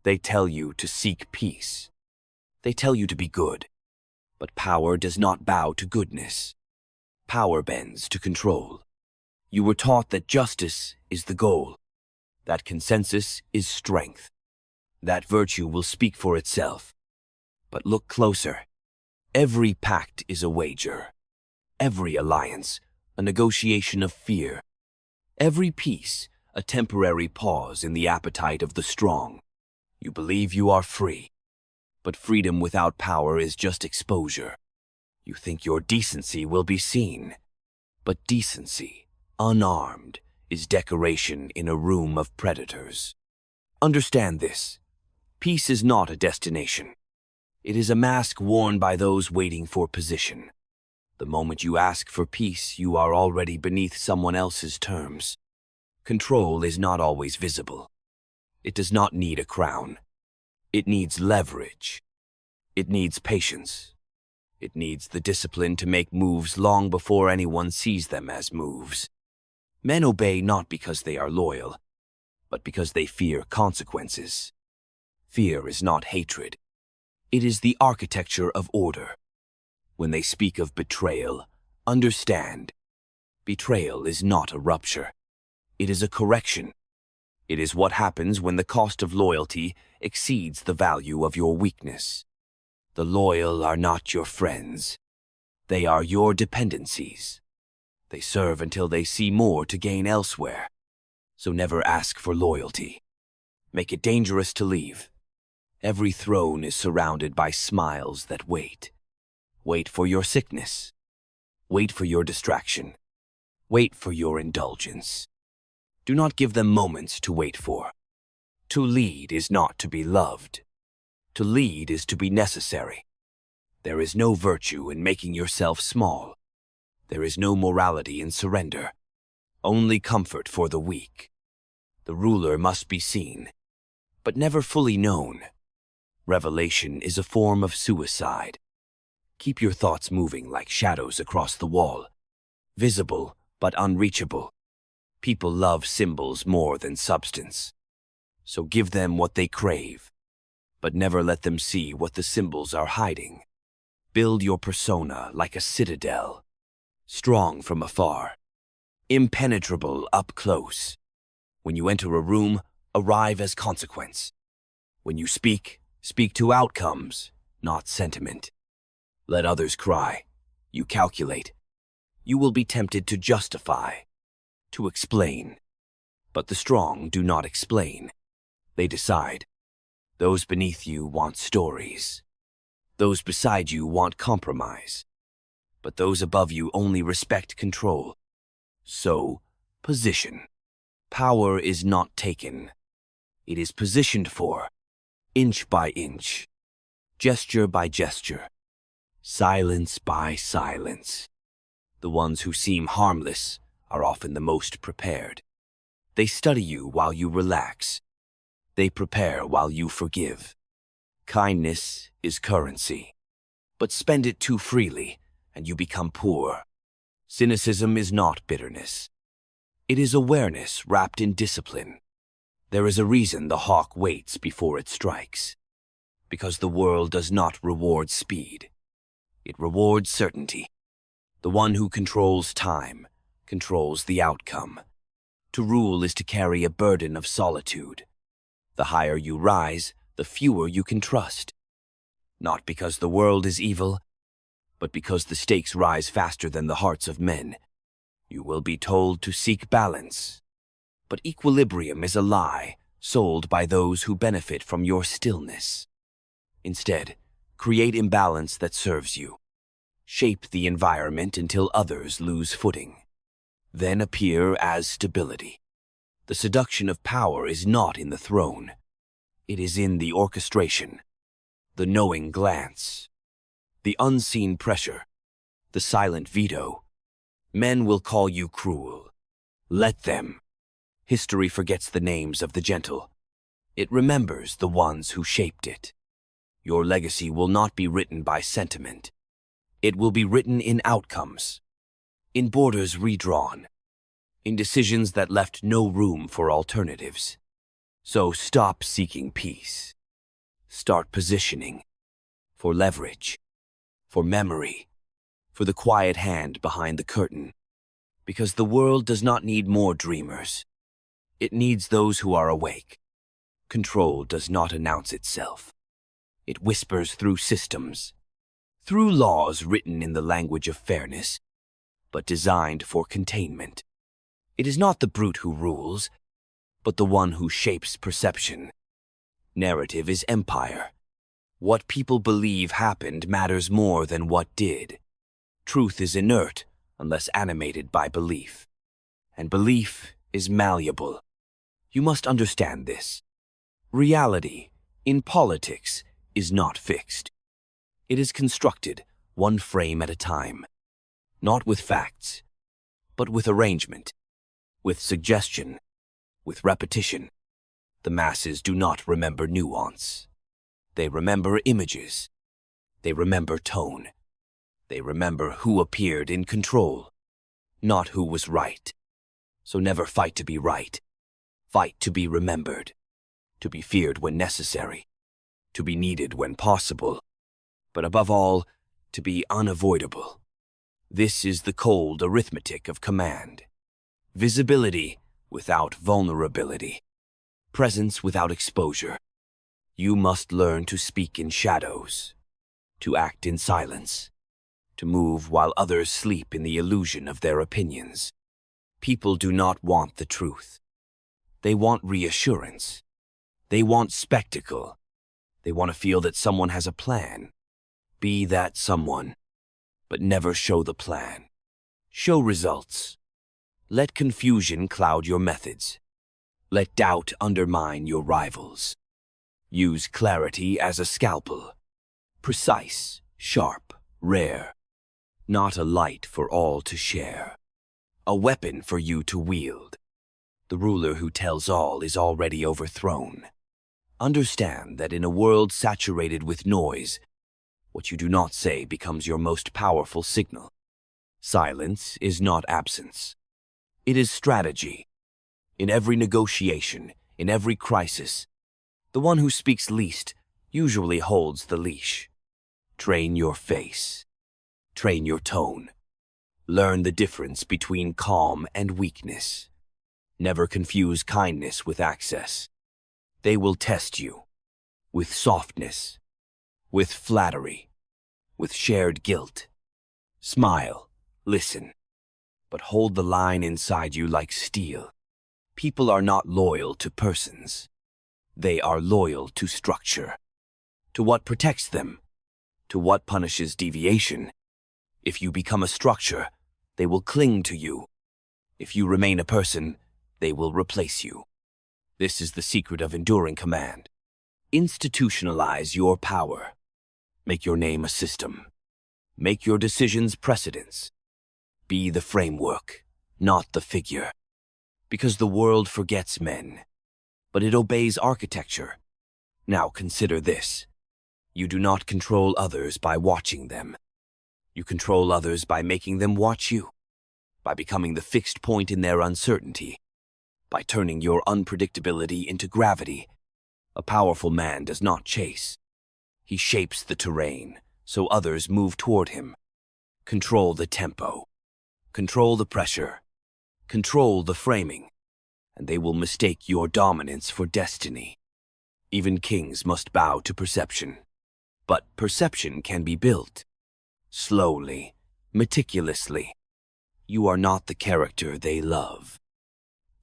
They tell you to seek peace. They tell you to be good. But power does not bow to goodness. Power bends to control. You were taught that justice is the goal, that consensus is strength, that virtue will speak for itself. But look closer. Every pact is a wager. Every alliance, a negotiation of fear. Every peace, a temporary pause in the appetite of the strong. You believe you are free, but freedom without power is just exposure. You think your decency will be seen, but decency, unarmed, is decoration in a room of predators. Understand this. Peace is not a destination. It is a mask worn by those waiting for position. The moment you ask for peace, you are already beneath someone else's terms. Control is not always visible. It does not need a crown. It needs leverage. It needs patience. It needs the discipline to make moves long before anyone sees them as moves. Men obey not because they are loyal, but because they fear consequences. Fear is not hatred. It is the architecture of order. When they speak of betrayal, understand, betrayal is not a rupture. It is a correction. It is what happens when the cost of loyalty exceeds the value of your weakness. The loyal are not your friends. They are your dependencies. They serve until they see more to gain elsewhere. So never ask for loyalty. Make it dangerous to leave. Every throne is surrounded by smiles that wait. Wait for your sickness. Wait for your distraction. Wait for your indulgence. Do not give them moments to wait for. To lead is not to be loved. To lead is to be necessary. There is no virtue in making yourself small. There is no morality in surrender. Only comfort for the weak. The ruler must be seen, but never fully known. Revelation is a form of suicide. Keep your thoughts moving like shadows across the wall, visible but unreachable. People love symbols more than substance. So give them what they crave, but never let them see what the symbols are hiding. Build your persona like a citadel, strong from afar, impenetrable up close. When you enter a room, arrive as consequence. When you speak, speak to outcomes, not sentiment. Let others cry. You calculate. You will be tempted to justify, to explain. But the strong do not explain. They decide. Those beneath you want stories. Those beside you want compromise. But those above you only respect control. So, position. Power is not taken. It is positioned for, inch by inch, gesture by gesture, silence by silence. The ones who seem harmless are often the most prepared. They study you while you relax. They prepare while you forgive. Kindness is currency, but spend it too freely and you become poor. Cynicism is not bitterness. It is awareness wrapped in discipline. There is a reason the hawk waits before it strikes. Because the world does not reward speed. It rewards certainty. The one who controls time controls the outcome. To rule is to carry a burden of solitude. The higher you rise, the fewer you can trust. Not because the world is evil, but because the stakes rise faster than the hearts of men. You will be told to seek balance. But equilibrium is a lie sold by those who benefit from your stillness. Instead, create imbalance that serves you. Shape the environment until others lose footing. Then appear as stability. The seduction of power is not in the throne. It is in the orchestration, the knowing glance, the unseen pressure, the silent veto. Men will call you cruel. Let them. History forgets the names of the gentle. It remembers the ones who shaped it. Your legacy will not be written by sentiment. It will be written in outcomes, in borders redrawn, in decisions that left no room for alternatives. So stop seeking peace. Start positioning. For leverage. For memory. For the quiet hand behind the curtain. Because the world does not need more dreamers. It needs those who are awake. Control does not announce itself. It whispers through systems, through laws written in the language of fairness, but designed for containment. It is not the brute who rules, but the one who shapes perception. Narrative is empire. What people believe happened matters more than what did. Truth is inert unless animated by belief. And belief is malleable. You must understand this. Reality, in politics, is not fixed. It is constructed, one frame at a time. Not with facts, but with arrangement, with suggestion, with repetition. The masses do not remember nuance. They remember images. They remember tone. They remember who appeared in control, not who was right. So never fight to be right. Fight to be remembered, to be feared when necessary, to be needed when possible, but above all, to be unavoidable. This is the cold arithmetic of command. Visibility without vulnerability. Presence without exposure. You must learn to speak in shadows, to act in silence, to move while others sleep in the illusion of their opinions. People do not want the truth. They want reassurance. They want spectacle. They want to feel that someone has a plan. Be that someone, but never show the plan. Show results. Let confusion cloud your methods. Let doubt undermine your rivals. Use clarity as a scalpel. Precise, sharp, rare. Not a light for all to share. A weapon for you to wield. The ruler who tells all is already overthrown. Understand that in a world saturated with noise, what you do not say becomes your most powerful signal. Silence is not absence. It is strategy. In every negotiation, in every crisis, the one who speaks least usually holds the leash. Train your face. Train your tone. Learn the difference between calm and weakness. Never confuse kindness with access. They will test you with softness, with flattery, with shared guilt. Smile, listen, but hold the line inside you like steel. People are not loyal to persons. They are loyal to structure, to what protects them, to what punishes deviation. If you become a structure, they will cling to you. If you remain a person, they will replace you. This is the secret of enduring command. Institutionalize your power. Make your name a system. Make your decisions precedents. Be the framework, not the figure. Because the world forgets men, but it obeys architecture. Now consider this. You do not control others by watching them. You control others by making them watch you, by becoming the fixed point in their uncertainty, by turning your unpredictability into gravity. A powerful man does not chase. He shapes the terrain, so others move toward him. Control the tempo. Control the pressure. Control the framing, and they will mistake your dominance for destiny. Even kings must bow to perception. But perception can be built. Slowly, meticulously. You are not the character they love.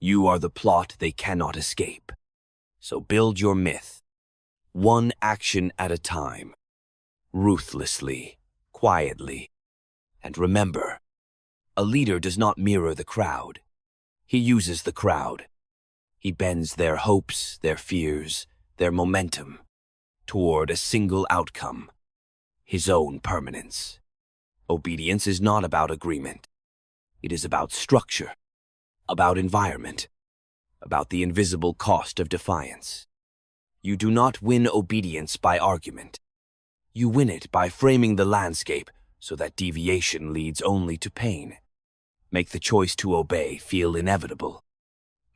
You are the plot they cannot escape. So build your myth, one action at a time, ruthlessly, quietly. And remember, a leader does not mirror the crowd. He uses the crowd. He bends their hopes, their fears, their momentum toward a single outcome, his own permanence. Obedience is not about agreement. It is about structure, about environment, about the invisible cost of defiance. You do not win obedience by argument. You win it by framing the landscape so that deviation leads only to pain. Make the choice to obey feel inevitable.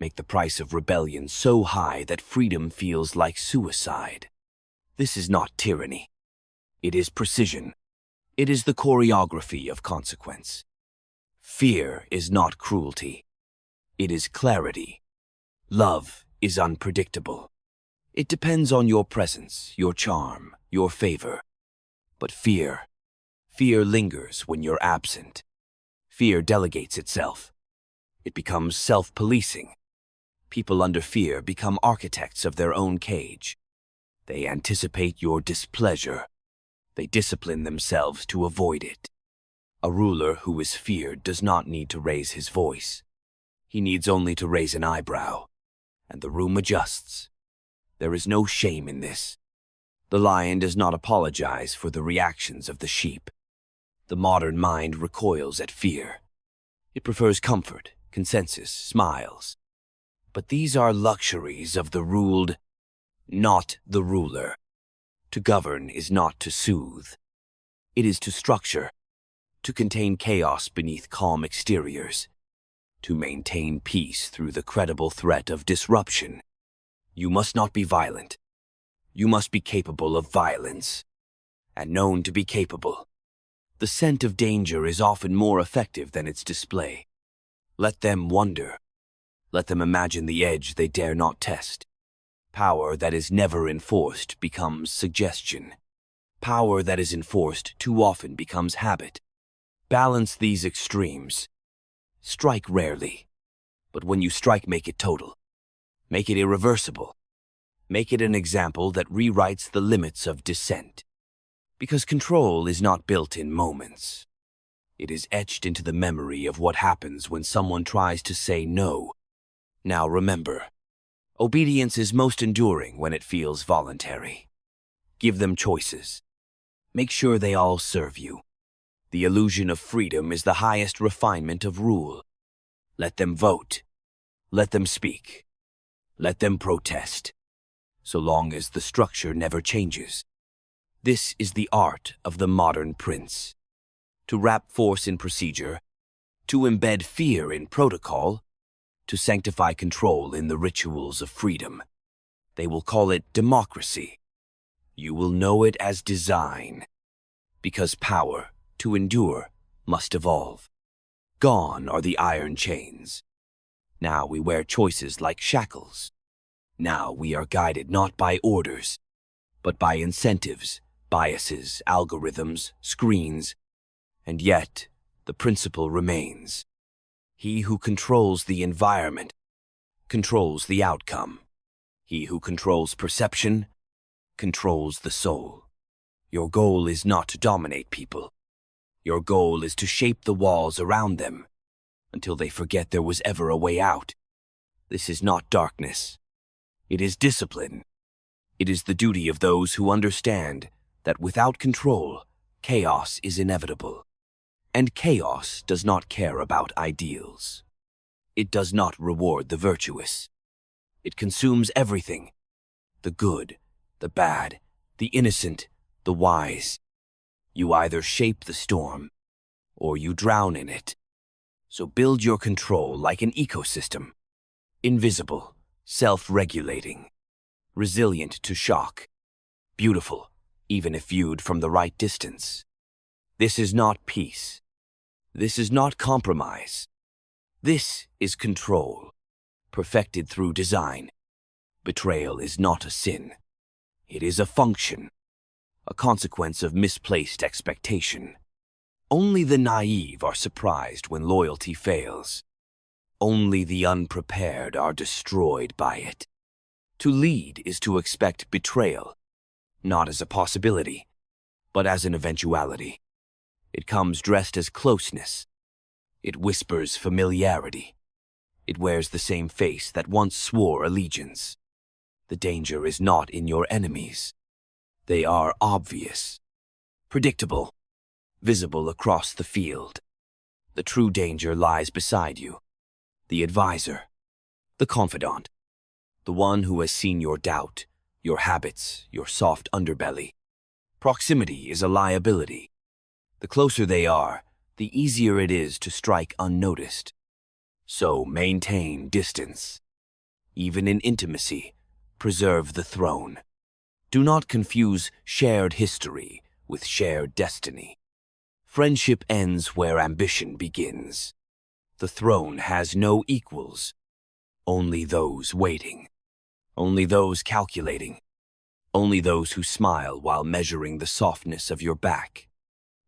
Make the price of rebellion so high that freedom feels like suicide. This is not tyranny. It is precision. It is the choreography of consequence. Fear is not cruelty. It is clarity. Love is unpredictable. It depends on your presence, your charm, your favor. But fear lingers when you're absent. Fear delegates itself. It becomes self-policing. People under fear become architects of their own cage. They anticipate your displeasure. They discipline themselves to avoid it. A ruler who is feared does not need to raise his voice. He needs only to raise an eyebrow, and the room adjusts. There is no shame in this. The lion does not apologize for the reactions of the sheep. The modern mind recoils at fear. It prefers comfort, consensus, smiles. But these are luxuries of the ruled, not the ruler. To govern is not to soothe. It is to structure, to contain chaos beneath calm exteriors, to maintain peace through the credible threat of disruption. You must not be violent. You must be capable of violence, and known to be capable. The scent of danger is often more effective than its display. Let them wonder. Let them imagine the edge they dare not test. Power that is never enforced becomes suggestion. Power that is enforced too often becomes habit. Balance these extremes. Strike rarely, but when you strike, make it total. Make it irreversible. Make it an example that rewrites the limits of dissent. Because control is not built in moments. It is etched into the memory of what happens when someone tries to say no. Now remember, obedience is most enduring when it feels voluntary. Give them choices. Make sure they all serve you. The illusion of freedom is the highest refinement of rule. Let them vote. Let them speak. Let them protest. So long as the structure never changes. This is the art of the modern prince. To wrap force in procedure, to embed fear in protocol, to sanctify control in the rituals of freedom. They will call it democracy. You will know it as design. Because power, to endure, must evolve. Gone are the iron chains. Now we wear choices like shackles. Now we are guided not by orders, but by incentives, biases, algorithms, screens. And yet, the principle remains. He who controls the environment controls the outcome. He who controls perception controls the soul. Your goal is not to dominate people. Your goal is to shape the walls around them until they forget there was ever a way out. This is not darkness. It is discipline. It is the duty of those who understand that without control, chaos is inevitable. And chaos does not care about ideals. It does not reward the virtuous. It consumes everything: the good, the bad, the innocent, the wise. You either shape the storm, or you drown in it. So build your control like an ecosystem. Invisible, self-regulating, resilient to shock, beautiful, even if viewed from the right distance. This is not peace. This is not compromise. This is control, perfected through design. Betrayal is not a sin. It is a function, a consequence of misplaced expectation. Only the naive are surprised when loyalty fails. Only the unprepared are destroyed by it. To lead is to expect betrayal, not as a possibility, but as an eventuality. It comes dressed as closeness. It whispers familiarity. It wears the same face that once swore allegiance. The danger is not in your enemies. They are obvious, predictable, visible across the field. The true danger lies beside you. The advisor, the confidant, the one who has seen your doubt, your habits, your soft underbelly. Proximity is a liability. The closer they are, the easier it is to strike unnoticed. So maintain distance. Even in intimacy, preserve the throne. Do not confuse shared history with shared destiny. Friendship ends where ambition begins. The throne has no equals, only those waiting, only those calculating, only those who smile while measuring the softness of your back.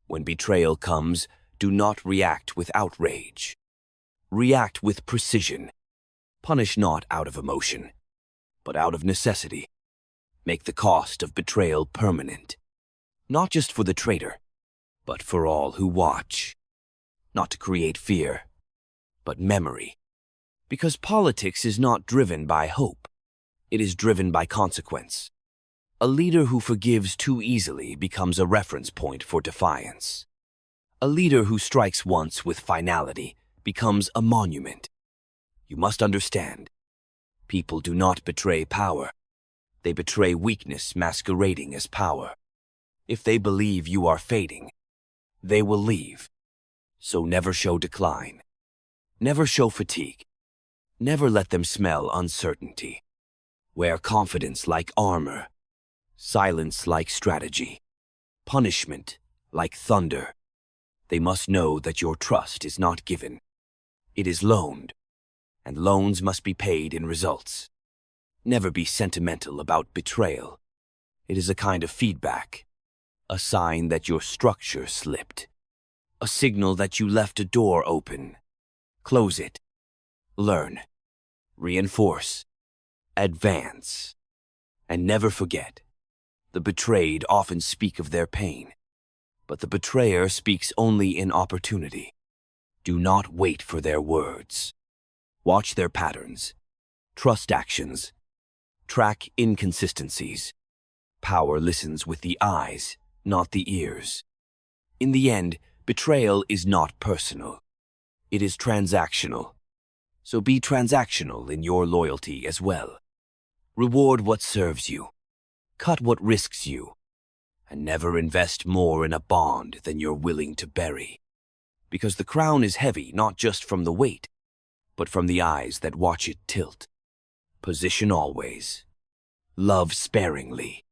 When betrayal comes, do not react with outrage. React with precision. Punish not out of emotion, but out of necessity. Make the cost of betrayal permanent, not just for the traitor, but for all who watch. Not to create fear, but memory. Because politics is not driven by hope, it is driven by consequence. A leader who forgives too easily becomes a reference point for defiance. A leader who strikes once with finality becomes a monument. You must understand, people do not betray power. They betray weakness masquerading as power. If they believe you are fading, they will leave. So never show decline. Never show fatigue. Never let them smell uncertainty. Wear confidence like armor, silence like strategy, punishment like thunder. They must know that your trust is not given. It is loaned, and loans must be paid in results. Never be sentimental about betrayal. It is a kind of feedback, a sign that your structure slipped, a signal that you left a door open. Close it. Learn. Reinforce. Advance. And never forget, the betrayed often speak of their pain, but the betrayer speaks only in opportunity. Do not wait for their words. Watch their patterns. Trust actions. Track inconsistencies. Power listens with the eyes, not the ears. In the end, betrayal is not personal. It is transactional. So be transactional in your loyalty as well. Reward what serves you. Cut what risks you. And never invest more in a bond than you're willing to bury. Because the crown is heavy not just from the weight, but from the eyes that watch it tilt. Position always. Love sparingly.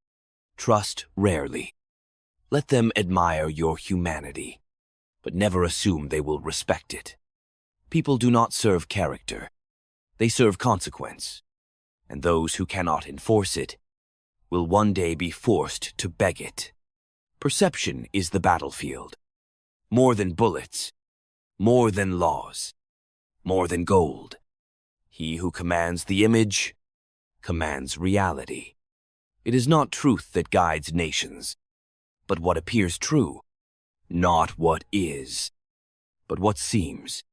Trust rarely. Let them admire your humanity, but never assume they will respect it. People do not serve character. They serve consequence. And those who cannot enforce it will one day be forced to beg it. Perception is the battlefield. More than bullets. More than laws. More than gold. He who commands the image commands reality. It is not truth that guides nations, but what appears true. Not what is, but what seems.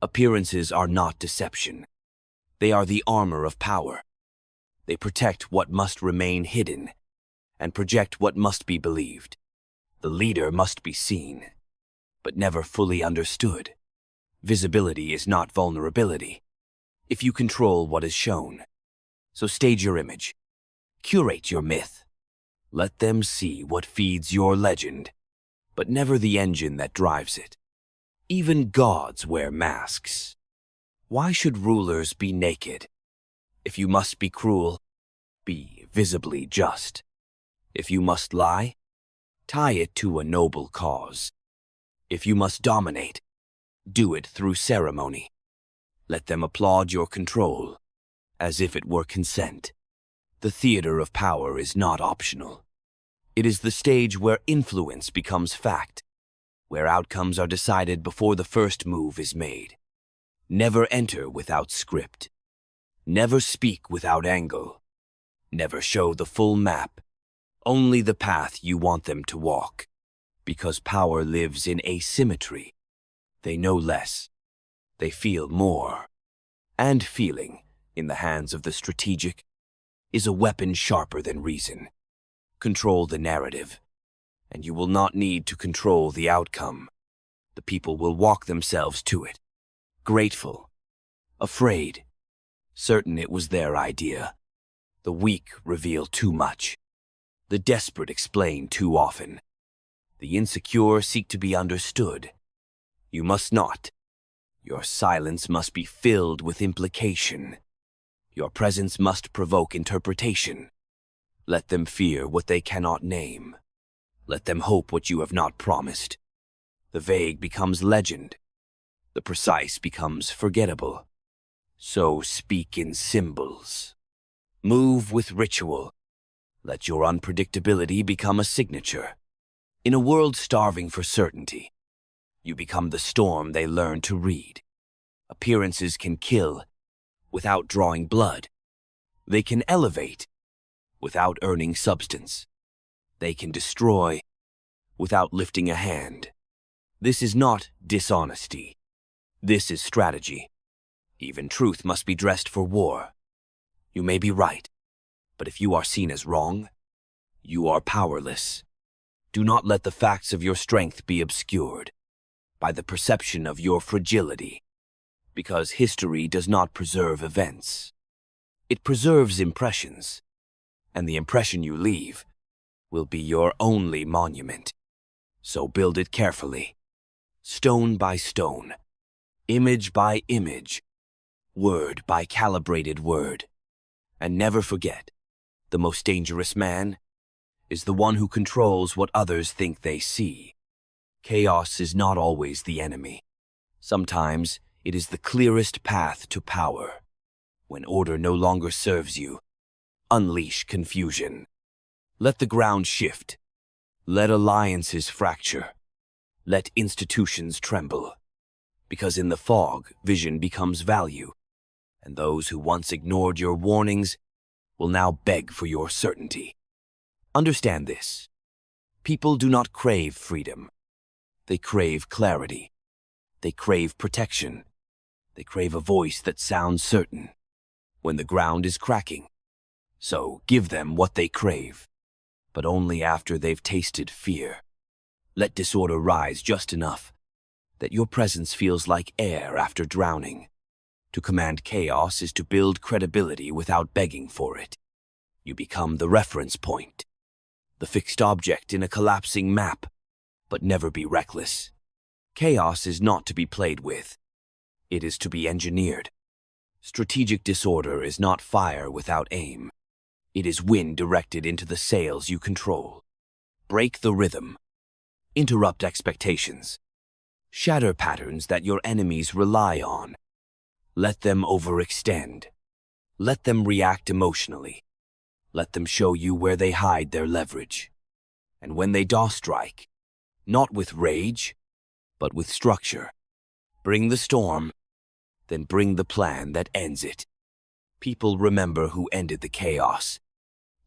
Appearances are not deception. They are the armor of power. They protect what must remain hidden and project what must be believed. The leader must be seen, but never fully understood. Visibility is not vulnerability if you control what is shown. So stage your image. Curate your myth. Let them see what feeds your legend, but never the engine that drives it. Even gods wear masks. Why should rulers be naked? If you must be cruel, be visibly just. If you must lie, tie it to a noble cause. If you must dominate, do it through ceremony. Let them applaud your control, as if it were consent. The theater of power is not optional. It is the stage where influence becomes fact, where outcomes are decided before the first move is made. Never enter without script. Never speak without angle. Never show the full map, only the path you want them to walk. Because power lives in asymmetry. They know less. They feel more. And feeling, in the hands of the strategic, is a weapon sharper than reason. Control the narrative, and you will not need to control the outcome. The people will walk themselves to it, grateful, afraid, certain it was their idea. The weak reveal too much. The desperate explain too often. The insecure seek to be understood. You must not. Your silence must be filled with implication. Your presence must provoke interpretation. Let them fear what they cannot name. Let them hope what you have not promised. The vague becomes legend. The precise becomes forgettable. So speak in symbols. Move with ritual. Let your unpredictability become a signature. In a world starving for certainty, you become the storm they learn to read. Appearances can kill without drawing blood. They can elevate without earning substance. They can destroy without lifting a hand. This is not dishonesty. This is strategy. Even truth must be dressed for war. You may be right, but if you are seen as wrong, you are powerless. Do not let the facts of your strength be obscured by the perception of your fragility, because history does not preserve events. It preserves impressions, and the impression you leave will be your only monument. So build it carefully, stone by stone, image by image, word by calibrated word. And never forget, the most dangerous man is the one who controls what others think they see. Chaos is not always the enemy. Sometimes it is the clearest path to power. When order no longer serves you, unleash confusion. Let the ground shift. Let alliances fracture. Let institutions tremble. Because in the fog, vision becomes value, and those who once ignored your warnings will now beg for your certainty. Understand this. People do not crave freedom. They crave clarity. They crave protection. They crave a voice that sounds certain when the ground is cracking. So give them what they crave, but only after they've tasted fear. Let disorder rise just enough that your presence feels like air after drowning. To command chaos is to build credibility without begging for it. You become the reference point, the fixed object in a collapsing map, but never be reckless. Chaos is not to be played with. It is to be engineered. Strategic disorder is not fire without aim. It is wind directed into the sails you control. Break the rhythm. Interrupt expectations. Shatter patterns that your enemies rely on. Let them overextend. Let them react emotionally. Let them show you where they hide their leverage. And when they do strike, not with rage, but with structure, bring the storm, then bring the plan that ends it. People remember who ended the chaos,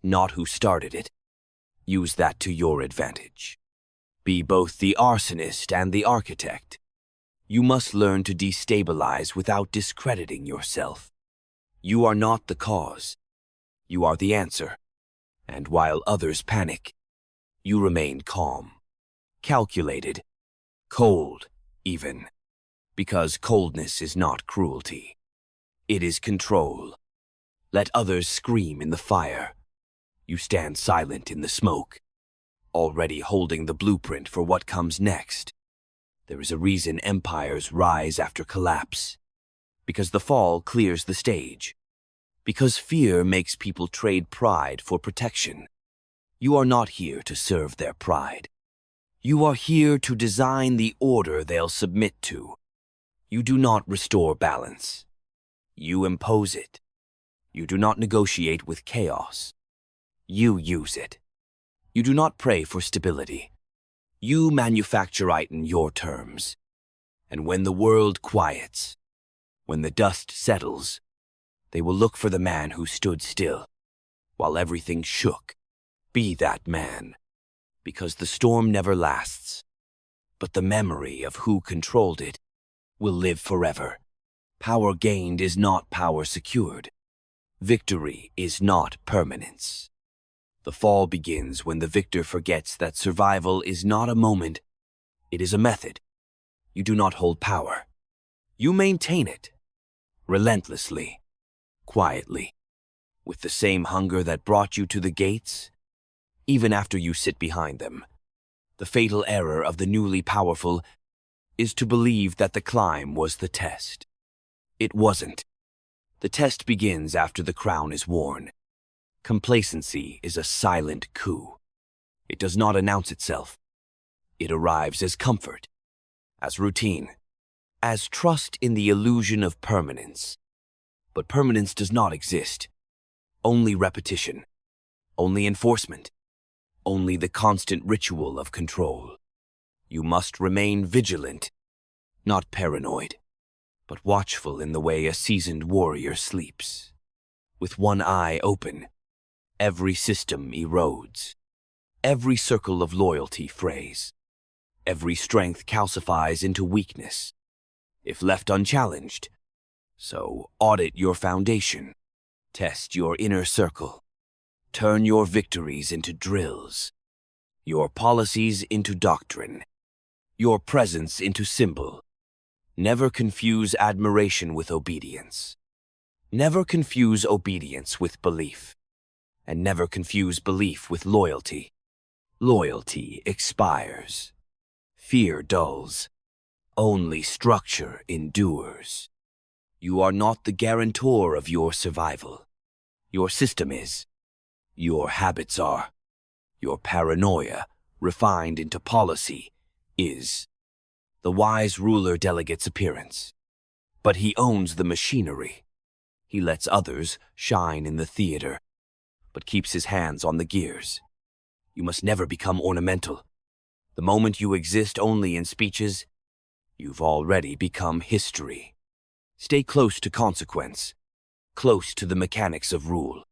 not who started it. Use that to your advantage. Be both the arsonist and the architect. You must learn to destabilize without discrediting yourself. You are not the cause. You are the answer. And while others panic, you remain calm, calculated, cold even, because coldness is not cruelty. It is control. Let others scream in the fire. You stand silent in the smoke, already holding the blueprint for what comes next. There is a reason empires rise after collapse, because the fall clears the stage, because fear makes people trade pride for protection. You are not here to serve their pride. You are here to design the order they'll submit to. You do not restore balance. You impose it. You do not negotiate with chaos. You use it. You do not pray for stability. You manufacture it in your terms. And when the world quiets, when the dust settles, they will look for the man who stood still while everything shook. Be that man, because the storm never lasts, but the memory of who controlled it will live forever. Power gained is not power secured. Victory is not permanence. The fall begins when the victor forgets that survival is not a moment, it is a method. You do not hold power. You maintain it, relentlessly, quietly, with the same hunger that brought you to the gates, even after you sit behind them. The fatal error of the newly powerful is to believe that the climb was the test. It wasn't. The test begins after the crown is worn. Complacency is a silent coup. It does not announce itself. It arrives as comfort, as routine, as trust in the illusion of permanence. But permanence does not exist. Only repetition, only enforcement, only the constant ritual of control. You must remain vigilant, not paranoid, but watchful in the way a seasoned warrior sleeps. With one eye open, every system erodes. Every circle of loyalty frays. Every strength calcifies into weakness, if left unchallenged. So audit your foundation, test your inner circle, turn your victories into drills, your policies into doctrine, your presence into symbol. Never confuse admiration with obedience. Never confuse obedience with belief, and never confuse belief with loyalty. Loyalty expires. Fear dulls. Only structure endures. You are not the guarantor of your survival. Your system is. Your habits are. Your paranoia, refined into policy, is. The wise ruler delegates appearance, but he owns the machinery. He lets others shine in the theater, but keeps his hands on the gears. You must never become ornamental. The moment you exist only in speeches, you've already become history. Stay close to consequence, close to the mechanics of rule.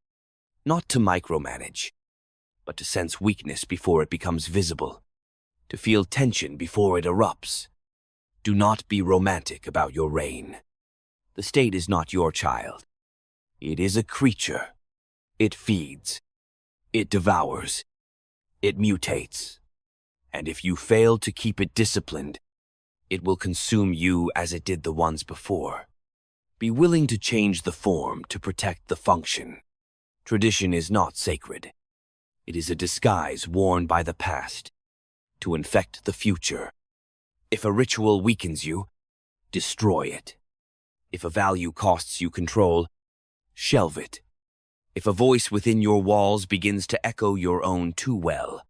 Not to micromanage, but to sense weakness before it becomes visible, to feel tension before it erupts. Do not be romantic about your reign. The state is not your child. It is a creature. It feeds. It devours. It mutates. And if you fail to keep it disciplined, it will consume you as it did the ones before. Be willing to change the form to protect the function. Tradition is not sacred. It is a disguise worn by the past to infect the future. If a ritual weakens you, destroy it. If a value costs you control, shelve it. If a voice within your walls begins to echo your own too well,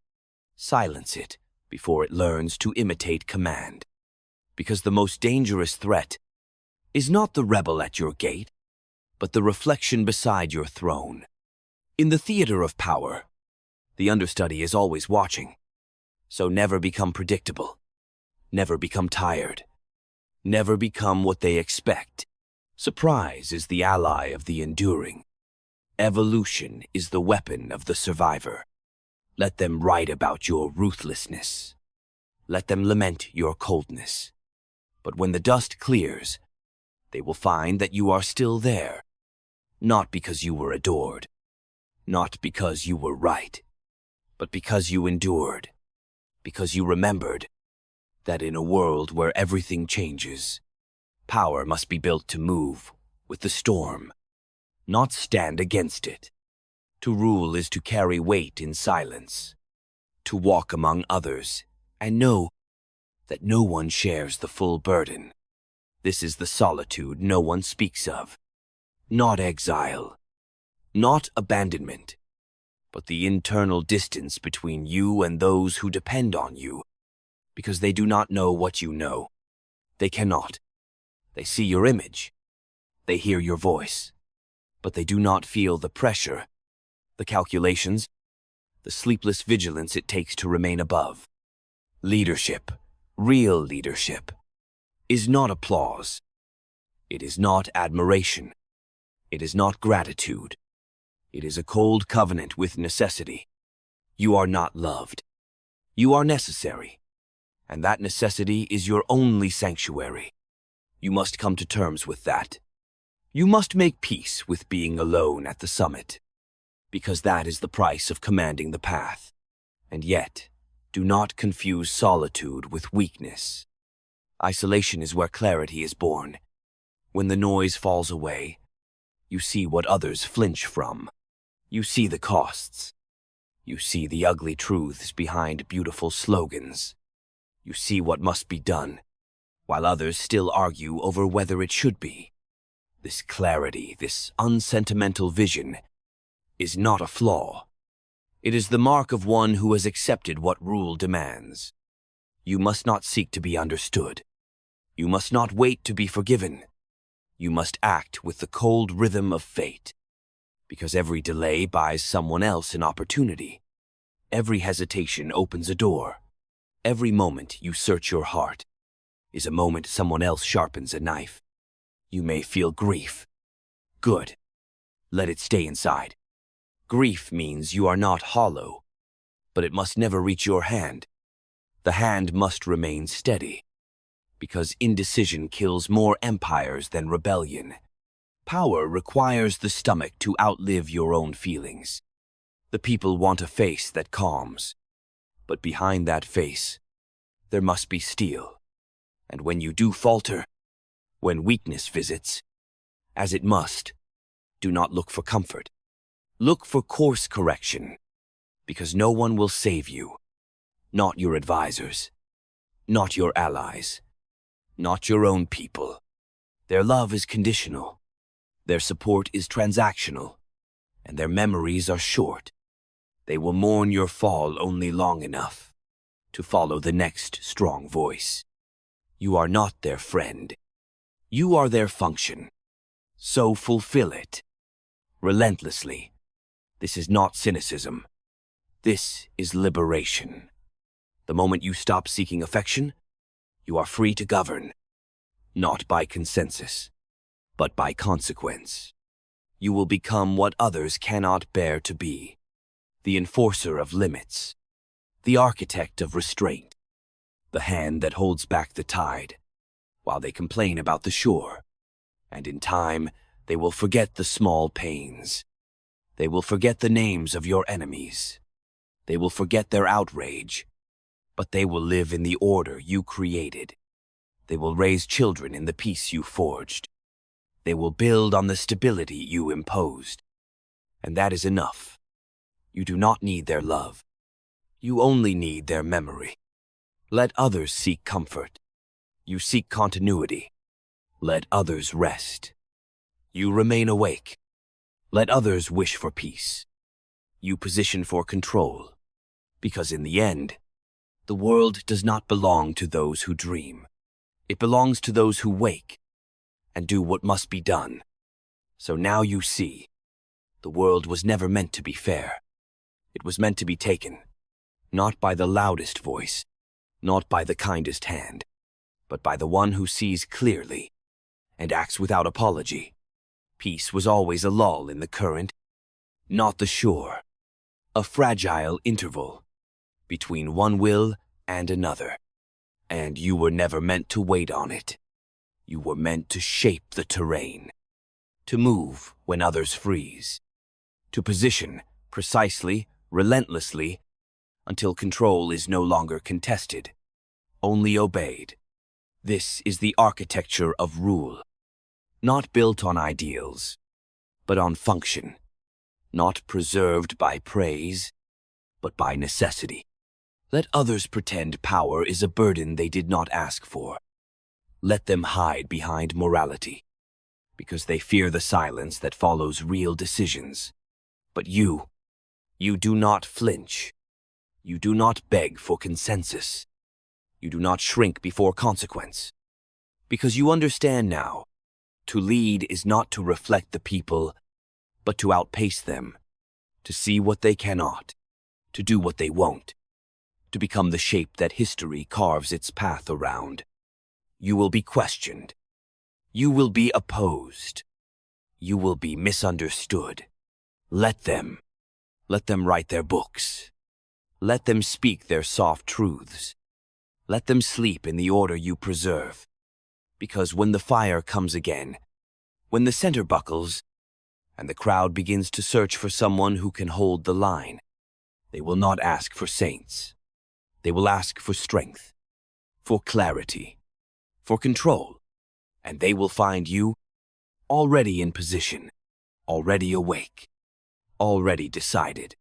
silence it before it learns to imitate command. Because the most dangerous threat is not the rebel at your gate, but the reflection beside your throne. In the theater of power, the understudy is always watching. So never become predictable. Never become tired. Never become what they expect. Surprise is the ally of the enduring. Evolution is the weapon of the survivor. Let them write about your ruthlessness. Let them lament your coldness. But when the dust clears, they will find that you are still there. Not because you were adored. Not because you were right. But because you endured. Because you remembered that in a world where everything changes, power must be built to move with the storm, not stand against it. To rule is to carry weight in silence, to walk among others and know that no one shares the full burden. This is the solitude no one speaks of, not exile, not abandonment, but the internal distance between you and those who depend on you, because they do not know what you know. They cannot. They see your image. They hear your voice. But they do not feel the pressure, the calculations, the sleepless vigilance it takes to remain above. Leadership, real leadership, is not applause. It is not admiration. It is not gratitude. It is a cold covenant with necessity. You are not loved. You are necessary. And that necessity is your only sanctuary. You must come to terms with that. You must make peace with being alone at the summit, because that is the price of commanding the path. And yet, do not confuse solitude with weakness. Isolation is where clarity is born. When the noise falls away, you see what others flinch from. You see the costs. You see the ugly truths behind beautiful slogans. You see what must be done, while others still argue over whether it should be. This clarity, this unsentimental vision, is not a flaw. It is the mark of one who has accepted what rule demands. You must not seek to be understood. You must not wait to be forgiven. You must act with the cold rhythm of fate, because every delay buys someone else an opportunity. Every hesitation opens a door. Every moment you search your heart is a moment someone else sharpens a knife. You may feel grief. Good. Let it stay inside. Grief means you are not hollow, but it must never reach your hand. The hand must remain steady, because indecision kills more empires than rebellion. Power requires the stomach to outlive your own feelings. The people want a face that calms, but behind that face, there must be steel. And when you do falter, when weakness visits, as it must, do not look for comfort. Look for course correction, because no one will save you. Not your advisors, not your allies, not your own people. Their love is conditional, their support is transactional, and their memories are short. They will mourn your fall only long enough to follow the next strong voice. You are not their friend. You are their function. So fulfill it. Relentlessly. This is not cynicism. This is liberation. The moment you stop seeking affection, you are free to govern, not by consensus, but by consequence. You will become what others cannot bear to be, the enforcer of limits, the architect of restraint, the hand that holds back the tide, while they complain about the shore. And in time, they will forget the small pains. They will forget the names of your enemies. They will forget their outrage, but they will live in the order you created. They will raise children in the peace you forged. They will build on the stability you imposed. And that is enough. You do not need their love. You only need their memory. Let others seek comfort. You seek continuity. Let others rest. You remain awake. Let others wish for peace. You position for control. Because in the end, the world does not belong to those who dream. It belongs to those who wake and do what must be done. So now you see, the world was never meant to be fair. It was meant to be taken, not by the loudest voice, not by the kindest hand, but by the one who sees clearly and acts without apology. Peace was always a lull in the current, not the shore, a fragile interval between one will and another. And you were never meant to wait on it. You were meant to shape the terrain, to move when others freeze, to position precisely, relentlessly, until control is no longer contested, only obeyed. This is the architecture of rule, not built on ideals, but on function, not preserved by praise, but by necessity. Let others pretend power is a burden they did not ask for. Let them hide behind morality, because they fear the silence that follows real decisions. But you do not flinch. You do not beg for consensus. You do not shrink before consequence. Because you understand now, to lead is not to reflect the people, but to outpace them, to see what they cannot, to do what they won't, to become the shape that history carves its path around. You will be questioned. You will be opposed. You will be misunderstood. Let them write their books. Let them speak their soft truths. Let them sleep in the order you preserve. Because when the fire comes again, when the center buckles, and the crowd begins to search for someone who can hold the line, they will not ask for saints. They will ask for strength, for clarity, for control, and they will find you already in position, already awake, already decided.